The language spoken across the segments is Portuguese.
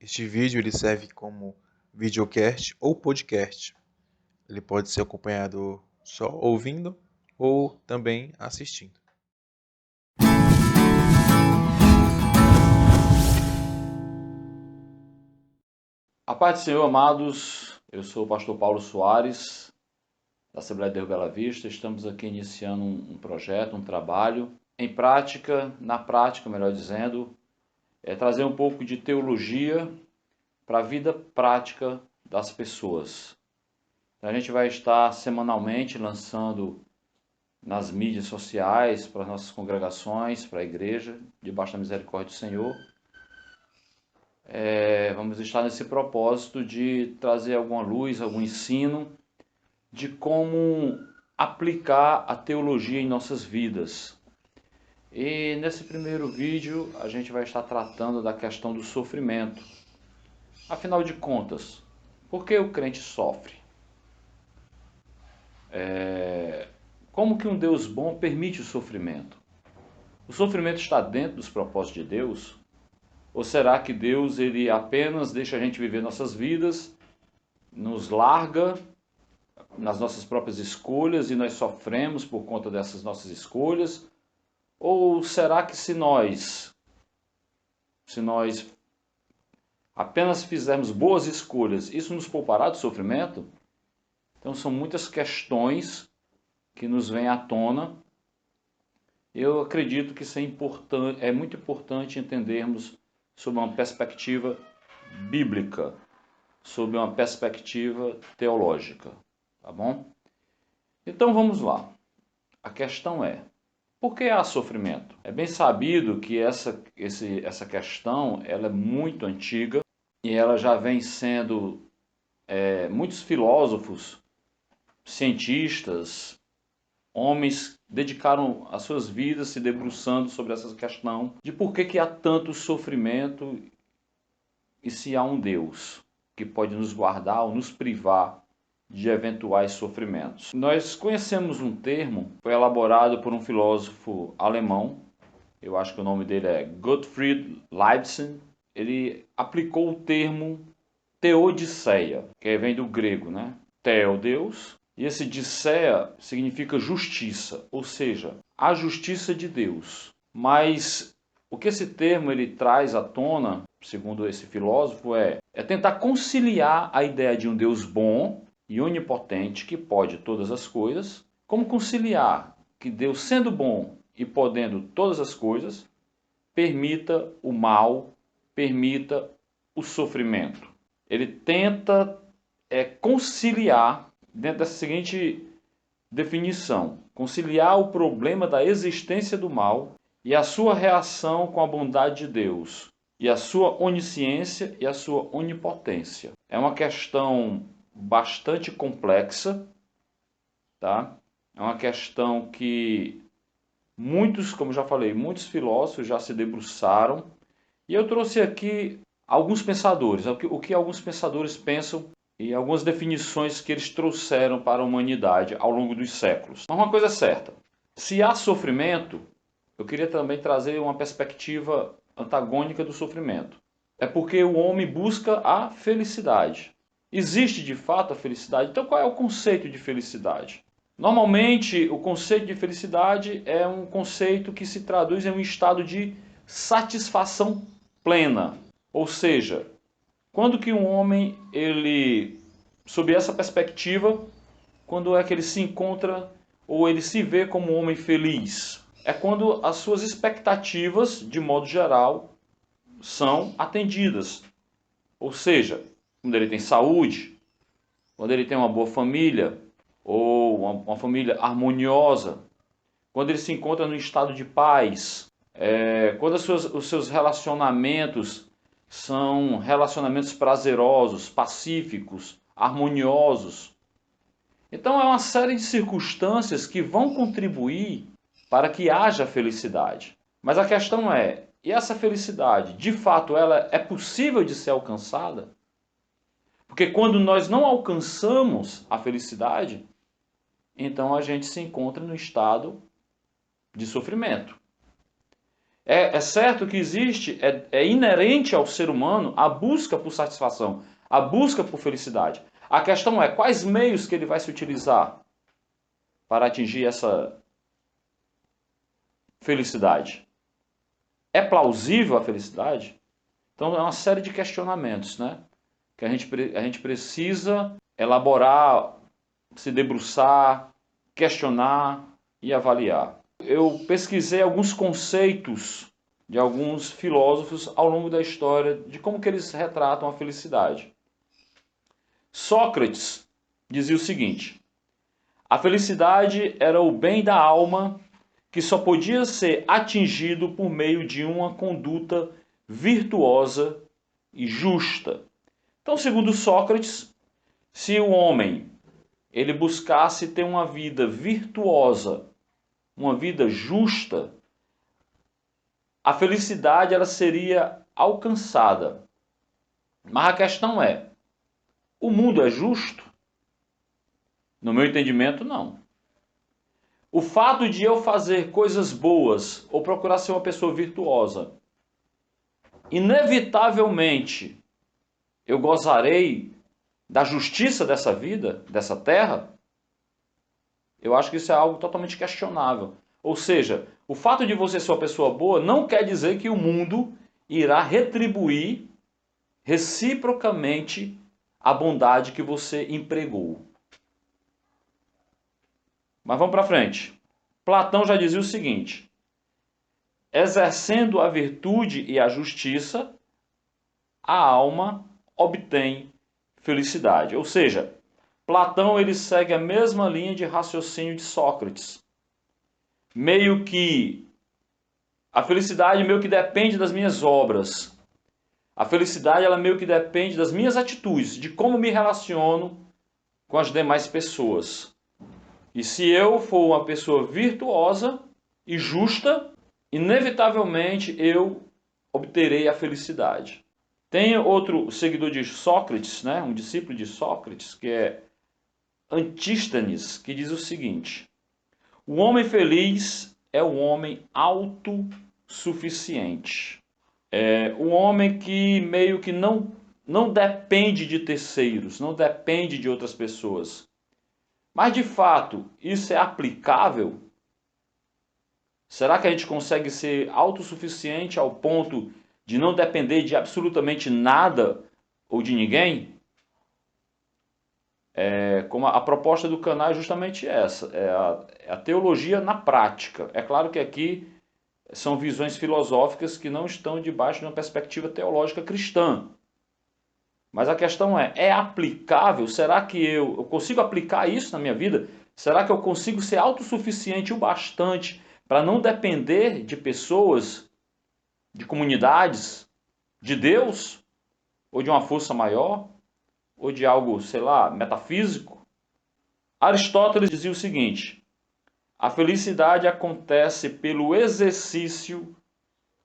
Este vídeo ele serve como videocast ou podcast. Ele pode ser acompanhado só ouvindo ou também assistindo. A paz do Senhor, amados, eu sou o pastor Paulo Soares, da Assembleia de Deus Bela Vista. Estamos aqui iniciando um projeto, um trabalho na prática, melhor dizendo, trazer um pouco de teologia para a vida prática das pessoas. Então, a gente vai estar semanalmente lançando nas mídias sociais, para as nossas congregações, para a igreja, debaixo da misericórdia do Senhor. Vamos estar nesse propósito de trazer alguma luz, algum ensino de como aplicar a teologia em nossas vidas. E nesse primeiro vídeo a gente vai estar tratando da questão do sofrimento. Afinal de contas, por que o crente sofre? Como que um Deus bom permite o sofrimento? O sofrimento está dentro dos propósitos de Deus? Ou será que Deus ele apenas deixa a gente viver nossas vidas, nos larga nas nossas próprias escolhas e nós sofremos por conta dessas nossas escolhas? Ou será que se nós apenas fizermos boas escolhas, isso nos poupará do sofrimento? Então são muitas questões que nos vêm à tona. Eu acredito que isso é muito importante entendermos sob uma perspectiva bíblica, sob uma perspectiva teológica, tá bom? Então vamos lá. A questão é: por que há sofrimento? É bem sabido que essa questão ela é muito antiga e ela já vem sendo muitos filósofos, cientistas, homens dedicaram as suas vidas se debruçando sobre essa questão de por que há tanto sofrimento e se há um Deus que pode nos guardar ou nos privar de eventuais sofrimentos. Nós conhecemos um termo, foi elaborado por um filósofo alemão, eu acho que o nome dele é Gottfried Leibniz. Ele aplicou o termo teodiceia, que vem do grego, né? Theo, Deus, e esse diceia significa justiça, ou seja, a justiça de Deus. Mas o que esse termo ele traz à tona, segundo esse filósofo, é tentar conciliar a ideia de um Deus bom e onipotente que pode todas as coisas, como conciliar que Deus, sendo bom e podendo todas as coisas, permita o mal, permita o sofrimento. Ele tenta conciliar, dentro dessa seguinte definição, conciliar o problema da existência do mal e a sua reação com a bondade de Deus, e a sua onisciência e a sua onipotência. É uma questão bastante complexa, tá? É uma questão que muitos, como já falei, muitos filósofos já se debruçaram, e eu trouxe aqui alguns pensadores, o que alguns pensadores pensam e algumas definições que eles trouxeram para a humanidade ao longo dos séculos. Mas uma coisa é certa, se há sofrimento, eu queria também trazer uma perspectiva antagônica do sofrimento. É porque o homem busca a felicidade. Existe de fato a felicidade? Então qual é o conceito de felicidade? Normalmente o conceito de felicidade é um conceito que se traduz em um estado de satisfação plena. Ou seja, quando que um homem, sob essa perspectiva, quando é que ele se encontra ou ele se vê como um homem feliz? É quando as suas expectativas, de modo geral, são atendidas. Ou seja, quando ele tem saúde, quando ele tem uma boa família, ou uma família harmoniosa, quando ele se encontra no estado de paz, quando os seus relacionamentos são relacionamentos prazerosos, pacíficos, harmoniosos. Então é uma série de circunstâncias que vão contribuir para que haja felicidade. Mas a questão é, e essa felicidade, de fato, ela é possível de ser alcançada? Porque quando nós não alcançamos a felicidade, então a gente se encontra no estado de sofrimento. É certo que existe, é inerente ao ser humano a busca por satisfação, a busca por felicidade. A questão é quais meios que ele vai se utilizar para atingir essa felicidade. É plausível a felicidade? Então é uma série de questionamentos, né? Que a gente precisa elaborar, se debruçar, questionar e avaliar. Eu pesquisei alguns conceitos de alguns filósofos ao longo da história de como que eles retratam a felicidade. Sócrates dizia o seguinte: a felicidade era o bem da alma que só podia ser atingido por meio de uma conduta virtuosa e justa. Então, segundo Sócrates, se o homem ele buscasse ter uma vida virtuosa, uma vida justa, a felicidade ela seria alcançada. Mas a questão é, o mundo é justo? No meu entendimento, não. O fato de eu fazer coisas boas ou procurar ser uma pessoa virtuosa, inevitavelmente eu gozarei da justiça dessa vida, dessa terra? Eu acho que isso é algo totalmente questionável. Ou seja, o fato de você ser uma pessoa boa não quer dizer que o mundo irá retribuir reciprocamente a bondade que você empregou. Mas vamos para frente. Platão já dizia o seguinte: exercendo a virtude e a justiça, a alma obtém felicidade. Ou seja, Platão ele segue a mesma linha de raciocínio de Sócrates. Meio que a felicidade meio que depende das minhas obras. A felicidade ela meio que depende das minhas atitudes, de como me relaciono com as demais pessoas. E se eu for uma pessoa virtuosa e justa, inevitavelmente eu obterei a felicidade. Tem outro seguidor de Sócrates, né, um discípulo de Sócrates, que é Antístenes, que diz o seguinte: o homem feliz é o homem autossuficiente. É o homem que meio que não depende de terceiros, não depende de outras pessoas. Mas de fato, isso é aplicável? Será que a gente consegue ser autossuficiente ao ponto de não depender de absolutamente nada ou de ninguém? Como a proposta do canal é justamente essa, é a teologia na prática. É claro que aqui são visões filosóficas que não estão debaixo de uma perspectiva teológica cristã. Mas a questão é aplicável? Será que eu consigo aplicar isso na minha vida? Será que eu consigo ser autossuficiente o bastante para não depender de pessoas, de comunidades, de Deus? Ou de uma força maior? Ou de algo, sei lá, metafísico? Aristóteles dizia o seguinte: a felicidade acontece pelo exercício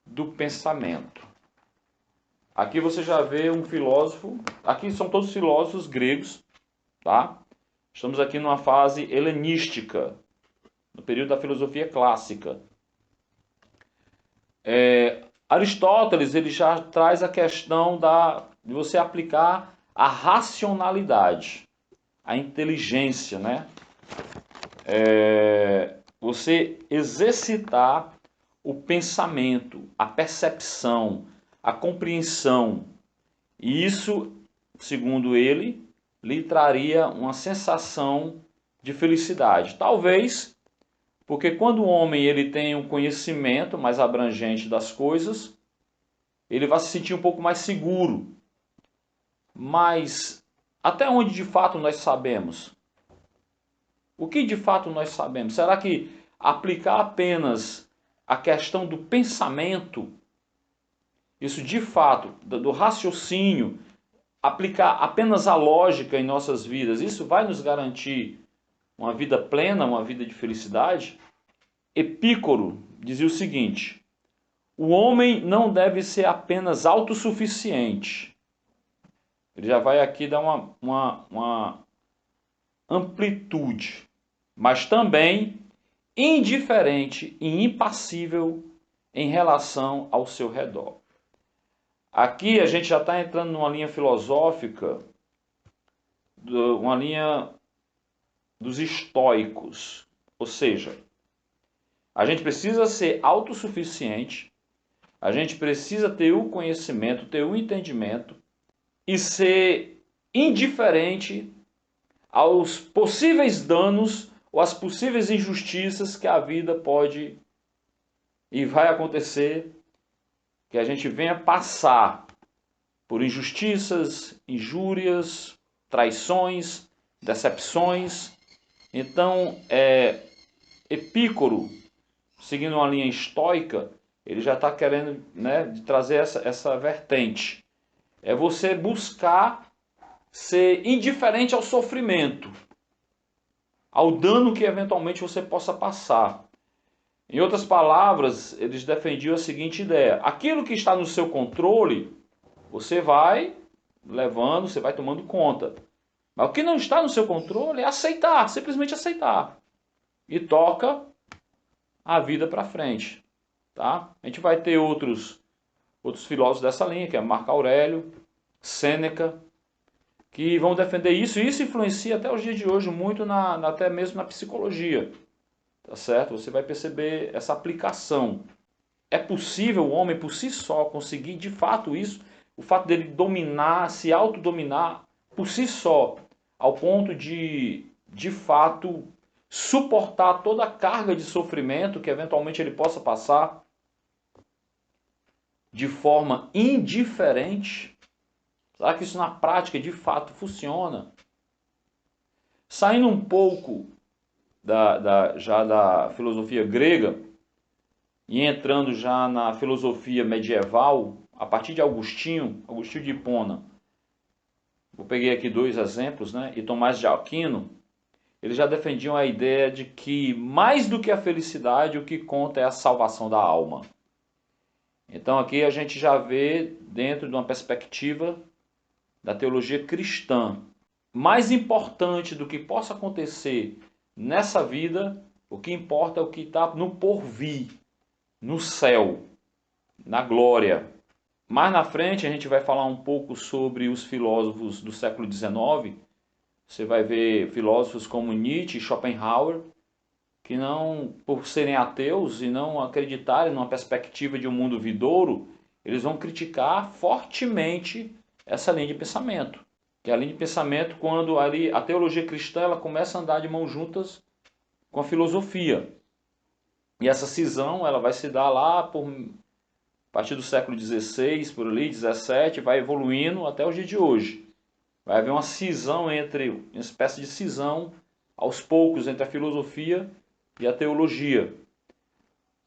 do pensamento. Aqui você já vê um filósofo, aqui são todos filósofos gregos, tá? Estamos aqui numa fase helenística, no período da filosofia clássica. Aristóteles ele já traz a questão de você aplicar a racionalidade, a inteligência, né? Você exercitar o pensamento, a percepção, a compreensão. E isso, segundo ele, lhe traria uma sensação de felicidade. Talvez porque quando o homem ele tem um conhecimento mais abrangente das coisas, ele vai se sentir um pouco mais seguro. Mas até onde de fato nós sabemos? O que de fato nós sabemos? Será que aplicar apenas a questão do pensamento, isso de fato, do raciocínio, aplicar apenas a lógica em nossas vidas, isso vai nos garantir uma vida plena, uma vida de felicidade? Epícoro dizia o seguinte: o homem não deve ser apenas autossuficiente. Ele já vai aqui dar uma amplitude, mas também indiferente e impassível em relação ao seu redor. Aqui a gente já está entrando numa linha filosófica, uma linha dos estoicos. Ou seja, a gente precisa ser autossuficiente, a gente precisa ter o conhecimento, ter o entendimento e ser indiferente aos possíveis danos ou às possíveis injustiças que a vida pode e vai acontecer, que a gente venha passar por injustiças, injúrias, traições, decepções. Então, Epícoro, seguindo uma linha estoica, ele já está querendo, né, trazer essa vertente. É você buscar ser indiferente ao sofrimento, ao dano que eventualmente você possa passar. Em outras palavras, eles defendiam a seguinte ideia: aquilo que está no seu controle, você vai levando, você vai tomando conta. Mas o que não está no seu controle é aceitar, simplesmente aceitar. E toca a vida para frente. Tá? A gente vai ter outros filósofos dessa linha, que é Marco Aurélio, Sêneca, que vão defender isso, e isso influencia até os dias de hoje muito até mesmo na psicologia. Tá certo? Você vai perceber essa aplicação. É possível o homem por si só conseguir de fato isso, o fato dele dominar, se autodominar por si só, ao ponto de fato suportar toda a carga de sofrimento que eventualmente ele possa passar de forma indiferente? Será que isso na prática de fato funciona? Saindo um pouco já da filosofia grega e entrando já na filosofia medieval, a partir de Agostinho de Hipona, eu peguei aqui 2 exemplos, né? E Tomás de Aquino, eles já defendiam a ideia de que mais do que a felicidade, o que conta é a salvação da alma. Então aqui a gente já vê, dentro de uma perspectiva da teologia cristã, mais importante do que possa acontecer nessa vida, o que importa é o que está no porvir, no céu, na glória. Mais na frente a gente vai falar um pouco sobre os filósofos do século XIX. Você vai ver filósofos como Nietzsche e Schopenhauer, que não, por serem ateus e não acreditarem numa perspectiva de um mundo vindouro, eles vão criticar fortemente essa linha de pensamento. Que é a linha de pensamento quando ali a teologia cristã ela começa a andar de mãos juntas com a filosofia. E essa cisão ela vai se dar lá a partir do século XVI, por ali, XVII, vai evoluindo até o dia de hoje. Vai haver uma cisão uma espécie de cisão, aos poucos, entre a filosofia e a teologia.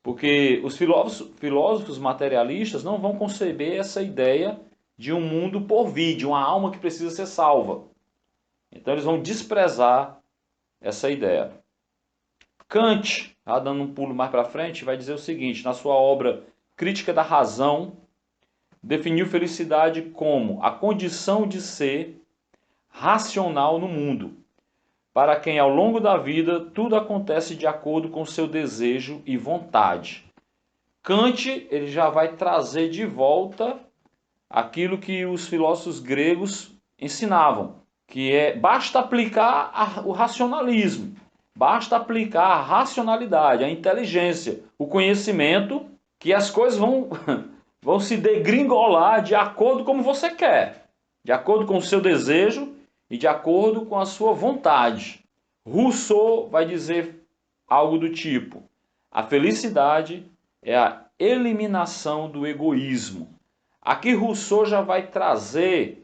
Porque os filósofos materialistas não vão conceber essa ideia de um mundo por vir, de uma alma que precisa ser salva. Então eles vão desprezar essa ideia. Kant, dando um pulo mais para frente, vai dizer o seguinte, na sua obra Crítica da Razão, definiu felicidade como a condição de ser racional no mundo, para quem ao longo da vida tudo acontece de acordo com seu desejo e vontade. Kant ele já vai trazer de volta aquilo que os filósofos gregos ensinavam, que basta aplicar o racionalismo, basta aplicar a racionalidade, a inteligência, o conhecimento, que as coisas vão se degringolar de acordo como você quer, de acordo com o seu desejo e de acordo com a sua vontade. Rousseau vai dizer algo do tipo: a felicidade é a eliminação do egoísmo. Aqui Rousseau já vai trazer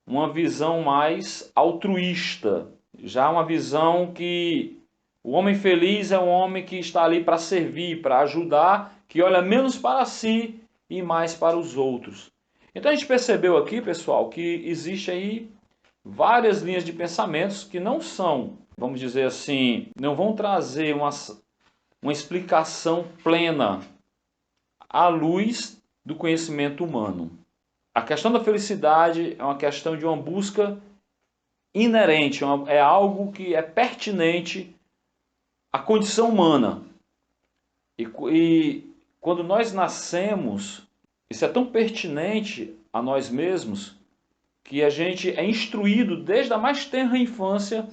uma visão mais altruísta, já uma visão que o homem feliz é um homem que está ali para servir, para ajudar, que olha menos para si e mais para os outros. Então a gente percebeu aqui, pessoal, que existe aí várias linhas de pensamentos que não são, vamos dizer assim, não vão trazer uma explicação plena à luz do conhecimento humano. A questão da felicidade é uma questão de uma busca inerente, é algo que é pertinente à condição humana. E quando nós nascemos, isso é tão pertinente a nós mesmos, que a gente é instruído desde a mais tenra infância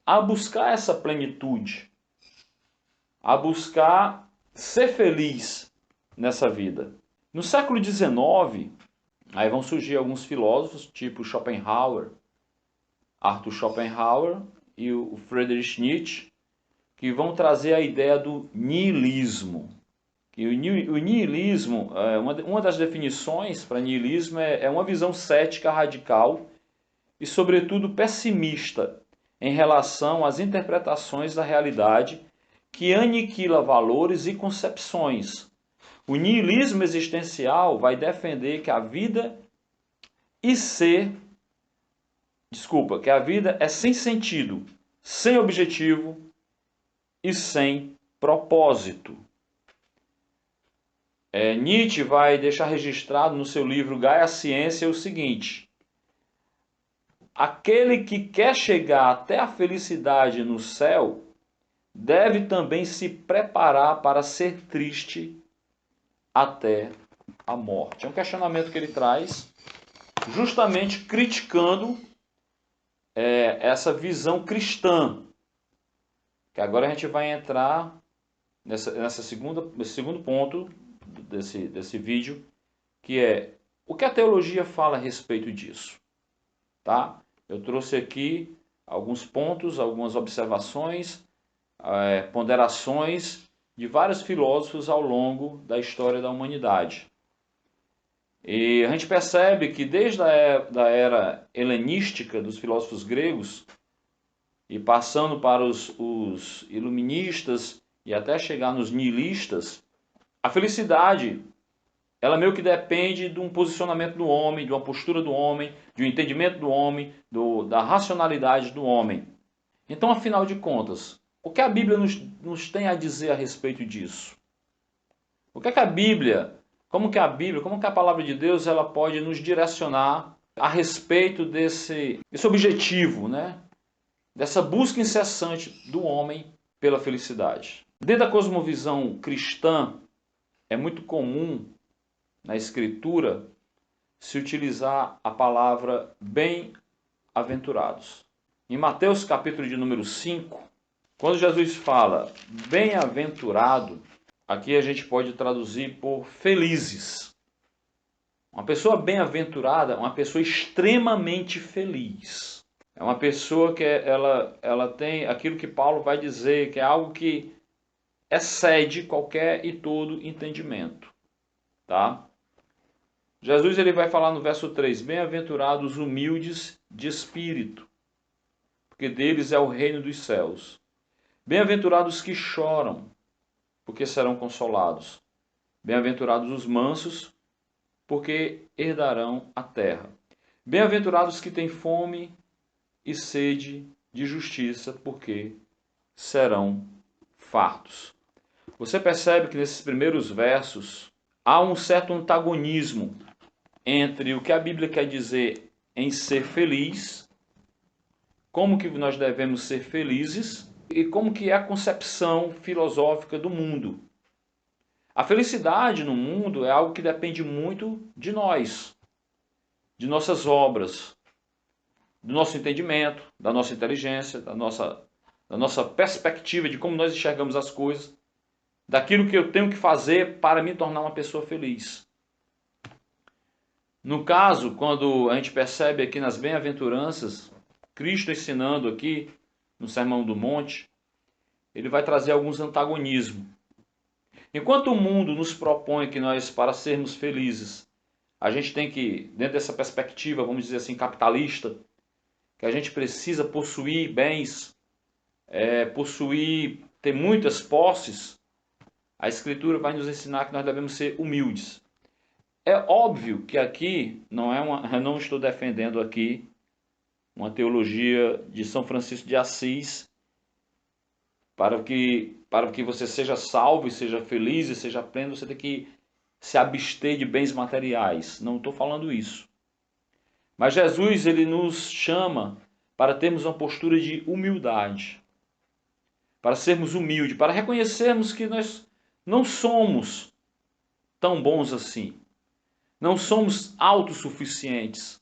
a buscar essa plenitude, a buscar ser feliz nessa vida. No século XIX, aí vão surgir alguns filósofos, tipo Schopenhauer, Arthur Schopenhauer e o Friedrich Nietzsche, que vão trazer a ideia do niilismo. Que o niilismo, uma das definições para niilismo é uma visão cética radical e, sobretudo, pessimista em relação às interpretações da realidade que aniquila valores e concepções. O niilismo existencial vai defender que a vida que a vida é sem sentido, sem objetivo e sem propósito. Nietzsche vai deixar registrado no seu livro Gaia Ciência o seguinte: aquele que quer chegar até a felicidade no céu deve também se preparar para ser triste até a morte. É um questionamento que ele traz, justamente criticando essa visão cristã. Que agora a gente vai entrar nesse segundo ponto desse vídeo, que é o que a teologia fala a respeito disso. Tá? Eu trouxe aqui alguns pontos, algumas observações, ponderações de vários filósofos ao longo da história da humanidade. E a gente percebe que desde a era helenística dos filósofos gregos, e passando para os iluministas e até chegar nos nihilistas, a felicidade, ela meio que depende de um posicionamento do homem, de uma postura do homem, de um entendimento do homem, da racionalidade do homem. Então, afinal de contas, o que a Bíblia nos tem a dizer a respeito disso? O que é que a Bíblia, como que a palavra de Deus, ela pode nos direcionar a respeito desse objetivo, né? Dessa busca incessante do homem pela felicidade. Dentro da cosmovisão cristã, é muito comum na Escritura se utilizar a palavra bem-aventurados. Em Mateus capítulo de número 5, quando Jesus fala bem-aventurado, aqui a gente pode traduzir por felizes. Uma pessoa bem-aventurada é uma pessoa extremamente feliz. É uma pessoa que ela tem aquilo que Paulo vai dizer, que é algo que excede qualquer e todo entendimento. Tá? Jesus ele vai falar no verso 3, bem-aventurados os humildes de espírito, porque deles é o reino dos céus. Bem-aventurados os que choram, porque serão consolados. Bem-aventurados os mansos, porque herdarão a terra. Bem-aventurados os que têm fome e sede de justiça, porque serão fartos. Você percebe que nesses primeiros versos há um certo antagonismo entre o que a Bíblia quer dizer em ser feliz, como que nós devemos ser felizes e como que é a concepção filosófica do mundo. A felicidade no mundo é algo que depende muito de nós, de nossas obras, do nosso entendimento, da nossa inteligência, da nossa perspectiva de como nós enxergamos as coisas, daquilo que eu tenho que fazer para me tornar uma pessoa feliz. No caso, quando a gente percebe aqui nas bem-aventuranças, Cristo ensinando aqui no Sermão do Monte, ele vai trazer alguns antagonismos. Enquanto o mundo nos propõe que nós, para sermos felizes, a gente tem que, dentro dessa perspectiva, vamos dizer assim, capitalista, que a gente precisa possuir bens, ter muitas posses, a Escritura vai nos ensinar que nós devemos ser humildes. É óbvio que aqui eu não estou defendendo aqui uma teologia de São Francisco de Assis para que você seja salvo e seja feliz e seja pleno, você tem que se abster de bens materiais. Não estou falando isso. Mas Jesus ele nos chama para termos uma postura de humildade, para sermos humildes, para reconhecermos que nós não somos tão bons assim. Não somos autossuficientes.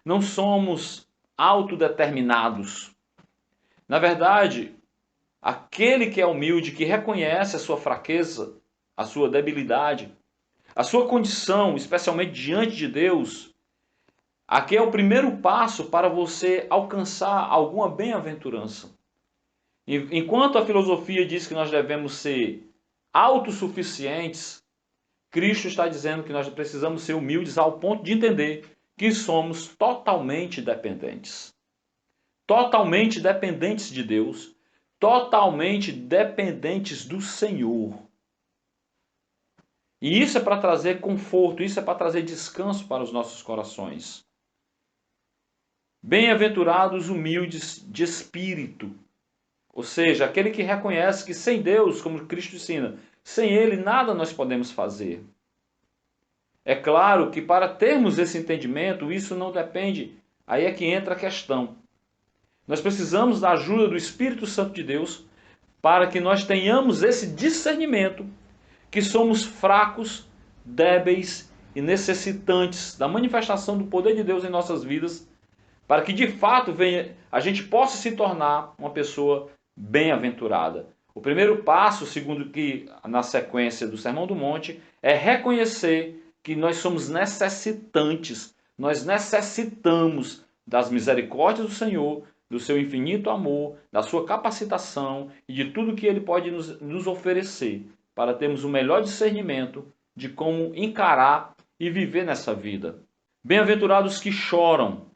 Não somos autodeterminados. Na verdade, aquele que é humilde, que reconhece a sua fraqueza, a sua debilidade, a sua condição, especialmente diante de Deus, aqui é o primeiro passo para você alcançar alguma bem-aventurança. Enquanto a filosofia diz que nós devemos ser autossuficientes, Cristo está dizendo que nós precisamos ser humildes ao ponto de entender que somos totalmente dependentes. Totalmente dependentes de Deus, totalmente dependentes do Senhor. E isso é para trazer conforto, isso é para trazer descanso para os nossos corações. Bem-aventurados humildes de espírito, ou seja, aquele que reconhece que sem Deus, como Cristo ensina, sem Ele nada nós podemos fazer. É claro que para termos esse entendimento, isso não depende, aí é que entra a questão. Nós precisamos da ajuda do Espírito Santo de Deus para que nós tenhamos esse discernimento que somos fracos, débeis e necessitantes da manifestação do poder de Deus em nossas vidas, para que de fato a gente possa se tornar uma pessoa bem-aventurada. O primeiro passo, segundo que na sequência do Sermão do Monte, é reconhecer que nós somos necessitantes, nós necessitamos das misericórdias do Senhor, do seu infinito amor, da sua capacitação e de tudo que Ele pode nos oferecer para termos o melhor discernimento de como encarar e viver nessa vida. Bem-aventurados que choram.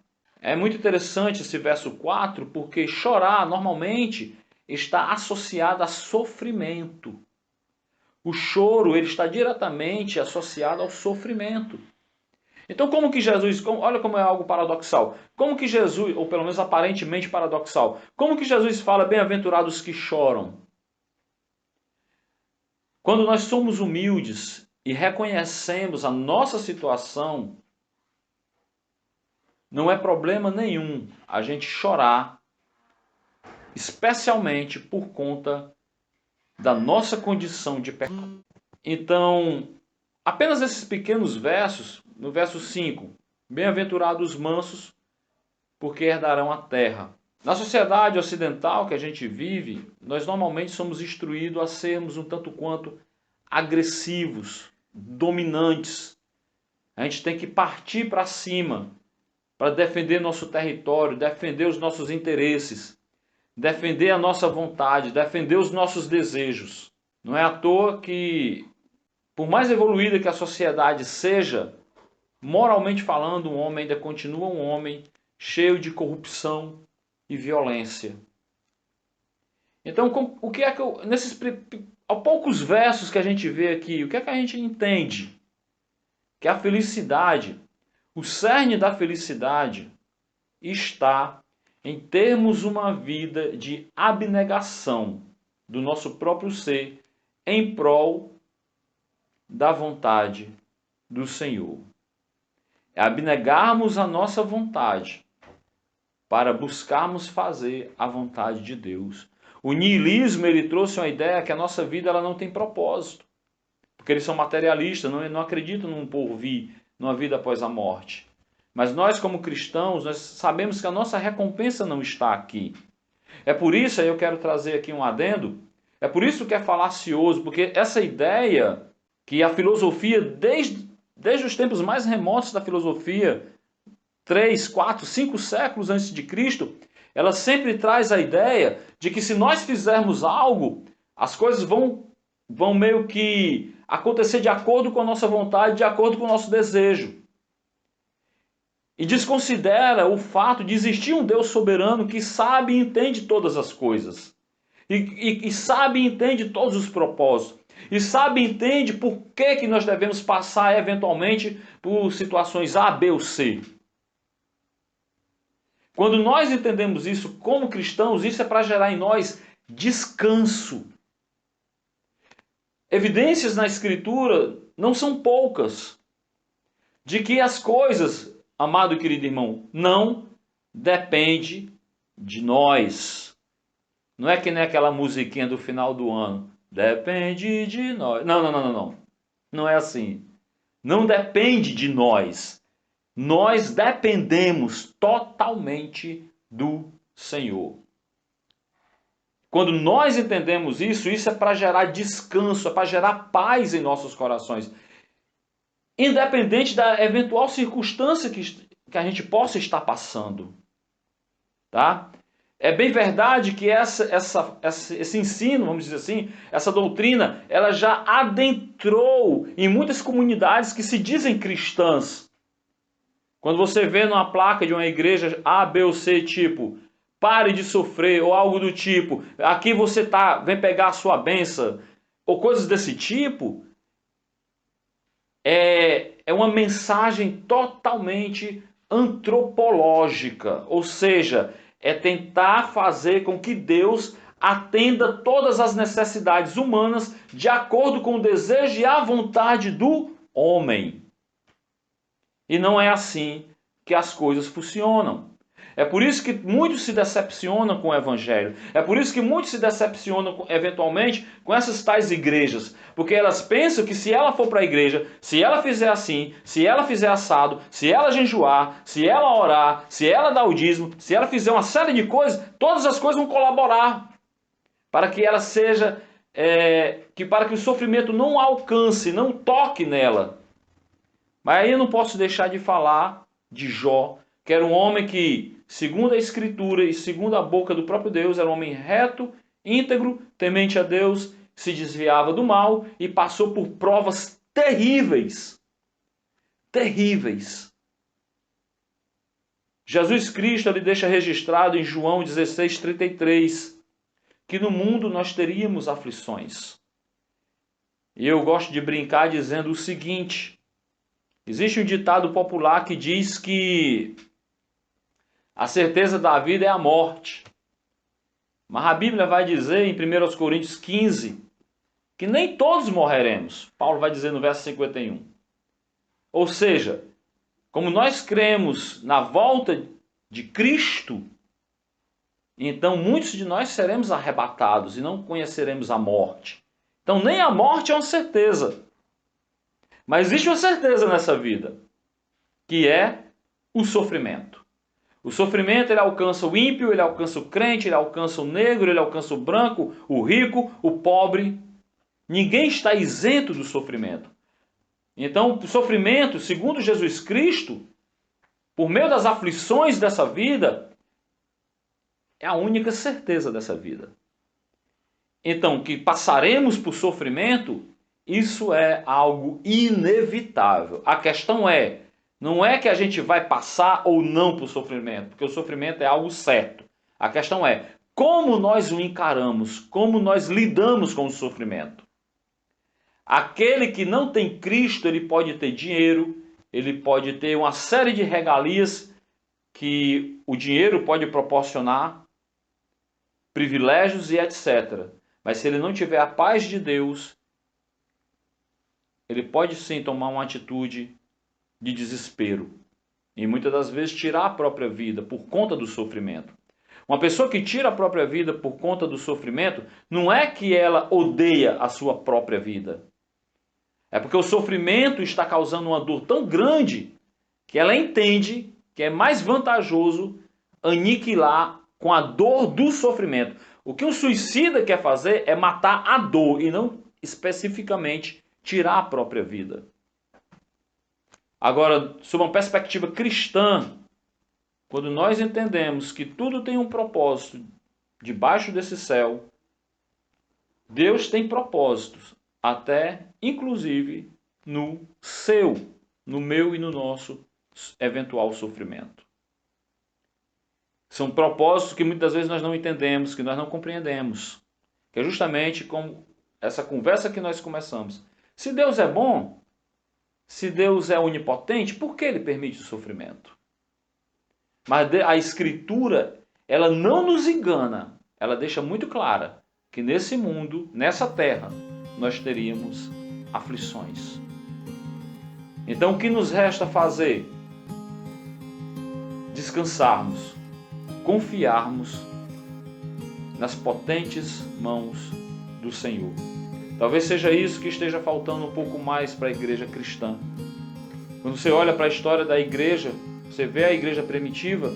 É muito interessante esse verso 4, porque chorar normalmente está associado a sofrimento. O choro ele está diretamente associado ao sofrimento. Então como que Jesus, olha como é algo paradoxal, como que Jesus, ou pelo menos aparentemente paradoxal, como que Jesus fala bem-aventurados que choram? Quando nós somos humildes e reconhecemos a nossa situação, não é problema nenhum a gente chorar, especialmente por conta da nossa condição de pecado. Então, apenas esses pequenos versos, no verso 5, bem-aventurados os mansos, porque herdarão a terra. Na sociedade ocidental que a gente vive, nós normalmente somos instruídos a sermos um tanto quanto agressivos, dominantes. A gente tem que partir para cima para defender nosso território, defender os nossos interesses, defender a nossa vontade, defender os nossos desejos. Não é à toa que, por mais evoluída que a sociedade seja, moralmente falando, um homem ainda continua um homem cheio de corrupção e violência. Então, o que é que nesses poucos versos que a gente vê aqui, o que é que a gente entende? Que a felicidade, o cerne da felicidade está em termos uma vida de abnegação do nosso próprio ser em prol da vontade do Senhor. É abnegarmos a nossa vontade para buscarmos fazer a vontade de Deus. O niilismo ele trouxe uma ideia que a nossa vida ela não tem propósito, porque eles são materialistas, não acreditam num porvir, numa vida após a morte. Mas nós como cristãos, nós sabemos que a nossa recompensa não está aqui. É por isso, aí eu quero trazer aqui um adendo, é por isso que é falacioso, porque essa ideia que a filosofia, desde os tempos mais remotos da filosofia, 3, 4, 5 séculos antes de Cristo, ela sempre traz a ideia de que se nós fizermos algo, as coisas vão meio que acontecer de acordo com a nossa vontade, de acordo com o nosso desejo. E desconsidera o fato de existir um Deus soberano que sabe e entende todas as coisas. E sabe e entende todos os propósitos. E sabe e entende por que nós devemos passar eventualmente por situações A, B ou C. Quando nós entendemos isso como cristãos, isso é para gerar em nós descanso. Evidências na Escritura não são poucas de que as coisas, amado e querido irmão, não depende de nós. Não é que nem aquela musiquinha do final do ano. Depende de nós. Não. Não é assim. Não depende de nós. Nós dependemos totalmente do Senhor. Quando nós entendemos isso, isso é para gerar descanso, é para gerar paz em nossos corações. Independente da eventual circunstância que a gente possa estar passando. Tá? É bem verdade que esse ensino, vamos dizer assim, essa doutrina, ela já adentrou em muitas comunidades que se dizem cristãs. Quando você vê numa placa de uma igreja A, B ou C, tipo, pare de sofrer, ou algo do tipo, aqui você tá, vem pegar a sua bênção, ou coisas desse tipo, é uma mensagem totalmente antropológica, ou seja, é tentar fazer com que Deus atenda todas as necessidades humanas de acordo com o desejo e a vontade do homem. E não é assim que as coisas funcionam. É por isso que muitos se decepcionam com o Evangelho. É por isso que muitos se decepcionam, eventualmente, com essas tais igrejas. Porque elas pensam que se ela for para a igreja, se ela fizer assim, se ela fizer assado, se ela jejuar, se ela orar, se ela dar o dízimo, se ela fizer uma série de coisas, todas as coisas vão colaborar para que ela seja, para que o sofrimento não alcance, não toque nela. Mas aí eu não posso deixar de falar de Jó, que era um homem que, segundo a Escritura e segundo a boca do próprio Deus, era um homem reto, íntegro, temente a Deus, se desviava do mal e passou por provas terríveis. Terríveis. Jesus Cristo ele deixa registrado em João 16:33 que no mundo nós teríamos aflições. E eu gosto de brincar dizendo o seguinte: existe um ditado popular que diz que a certeza da vida é a morte. Mas a Bíblia vai dizer em 1 Coríntios 15 que nem todos morreremos. Paulo vai dizer no verso 51. Ou seja, como nós cremos na volta de Cristo, então muitos de nós seremos arrebatados e não conheceremos a morte. Então nem a morte é uma certeza. Mas existe uma certeza nessa vida, que é o sofrimento. O sofrimento ele alcança o ímpio, ele alcança o crente, ele alcança o negro, ele alcança o branco, o rico, o pobre. Ninguém está isento do sofrimento. Então, o sofrimento, segundo Jesus Cristo, por meio das aflições dessa vida, é a única certeza dessa vida. Então, que passaremos por sofrimento, isso é algo inevitável. A questão não é que a gente vai passar ou não por sofrimento, porque o sofrimento é algo certo. A questão é como nós o encaramos, como nós lidamos com o sofrimento. Aquele que não tem Cristo, ele pode ter dinheiro, ele pode ter uma série de regalias que o dinheiro pode proporcionar, privilégios e etc. Mas se ele não tiver a paz de Deus, ele pode sim tomar uma atitude de desespero. E muitas das vezes tirar a própria vida por conta do sofrimento. Uma pessoa que tira a própria vida por conta do sofrimento, não é que ela odeia a sua própria vida. É porque o sofrimento está causando uma dor tão grande que ela entende que é mais vantajoso aniquilar com a dor do sofrimento. O que um suicida quer fazer é matar a dor e não especificamente tirar a própria vida. Agora, sob uma perspectiva cristã, quando nós entendemos que tudo tem um propósito debaixo desse céu, Deus tem propósitos, até inclusive no meu e no nosso eventual sofrimento. São propósitos que muitas vezes nós não entendemos, que nós não compreendemos. Que é justamente como essa conversa que nós começamos. Se Deus é bom, se Deus é onipotente, por que Ele permite o sofrimento? Mas a Escritura, ela não nos engana. Ela deixa muito clara que nesse mundo, nessa terra, nós teríamos aflições. Então o que nos resta fazer? Descansarmos, confiarmos nas potentes mãos do Senhor. Talvez seja isso que esteja faltando um pouco mais para a igreja cristã. Quando você olha para a história da igreja, você vê a igreja primitiva,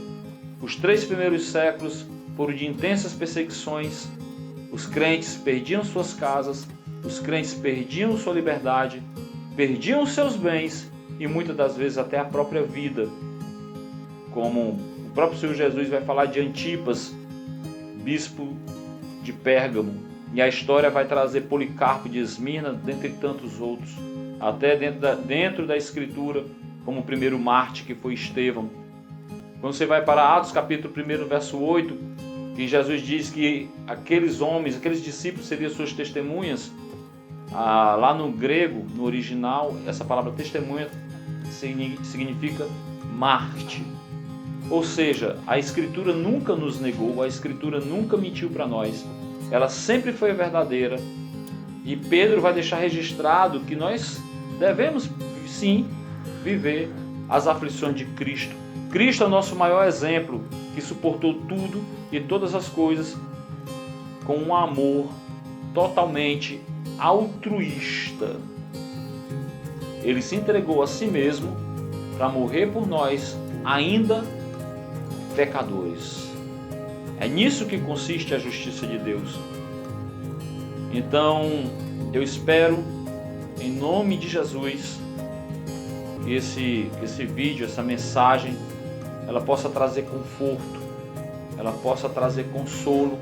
os 3 primeiros séculos foram de intensas perseguições, os crentes perdiam suas casas, os crentes perdiam sua liberdade, perdiam seus bens e muitas das vezes até a própria vida. Como o próprio Senhor Jesus vai falar de Antipas, bispo de Pérgamo, e a história vai trazer Policarpo de Esmirna, dentre tantos outros, até dentro da Escritura, como o primeiro mártir que foi Estevão. Quando você vai para Atos capítulo 1, verso 8, que Jesus diz que aqueles homens, aqueles discípulos seriam suas testemunhas, lá no grego, no original, essa palavra testemunha significa mártir. Ou seja, a Escritura nunca nos negou, a Escritura nunca mentiu para nós, ela sempre foi verdadeira. E Pedro vai deixar registrado que nós devemos sim viver as aflições de Cristo. Cristo é o nosso maior exemplo, que suportou tudo e todas as coisas com um amor totalmente altruísta. Ele se entregou a si mesmo para morrer por nós, ainda pecadores. É nisso que consiste a justiça de Deus. Então, eu espero, em nome de Jesus, que esse vídeo, essa mensagem, ela possa trazer conforto, ela possa trazer consolo,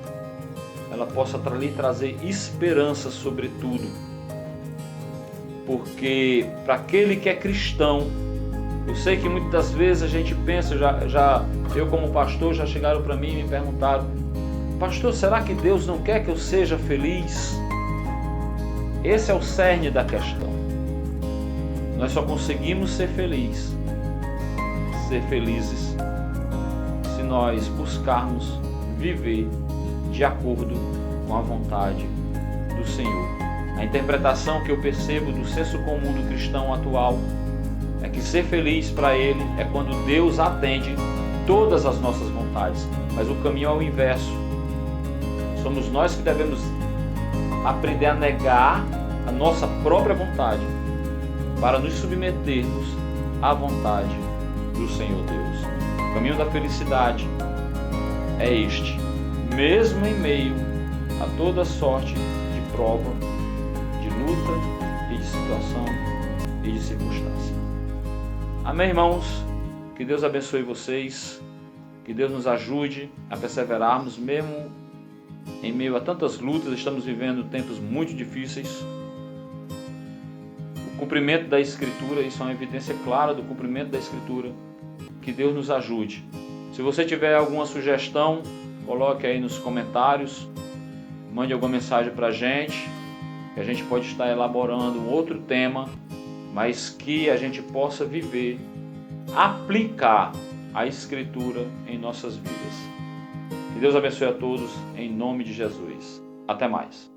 ela possa lhe trazer esperança sobretudo. Porque para aquele que é cristão, eu sei que muitas das vezes a gente pensa, eu como pastor, já chegaram para mim e me perguntaram: pastor, será que Deus não quer que eu seja feliz? Esse é o cerne da questão. Nós só conseguimos ser felizes se nós buscarmos viver de acordo com a vontade do Senhor. A interpretação que eu percebo do senso comum do cristão atual é que ser feliz para ele é quando Deus atende todas as nossas vontades, mas o caminho é o inverso. Somos nós que devemos aprender a negar a nossa própria vontade para nos submetermos à vontade do Senhor Deus. O caminho da felicidade é este, mesmo em meio a toda sorte de prova, de luta e de situação e de circunstância. Amém, irmãos? Que Deus abençoe vocês, que Deus nos ajude a perseverarmos mesmo em meio a tantas lutas. Estamos vivendo tempos muito difíceis. O cumprimento da Escritura, isso é uma evidência clara do cumprimento da Escritura. Que Deus nos ajude. Se você tiver alguma sugestão, coloque aí nos comentários, mande alguma mensagem para a gente, que a gente pode estar elaborando um outro tema, mas que a gente possa viver, aplicar a Escritura em nossas vidas. Que Deus abençoe a todos, em nome de Jesus. Até mais.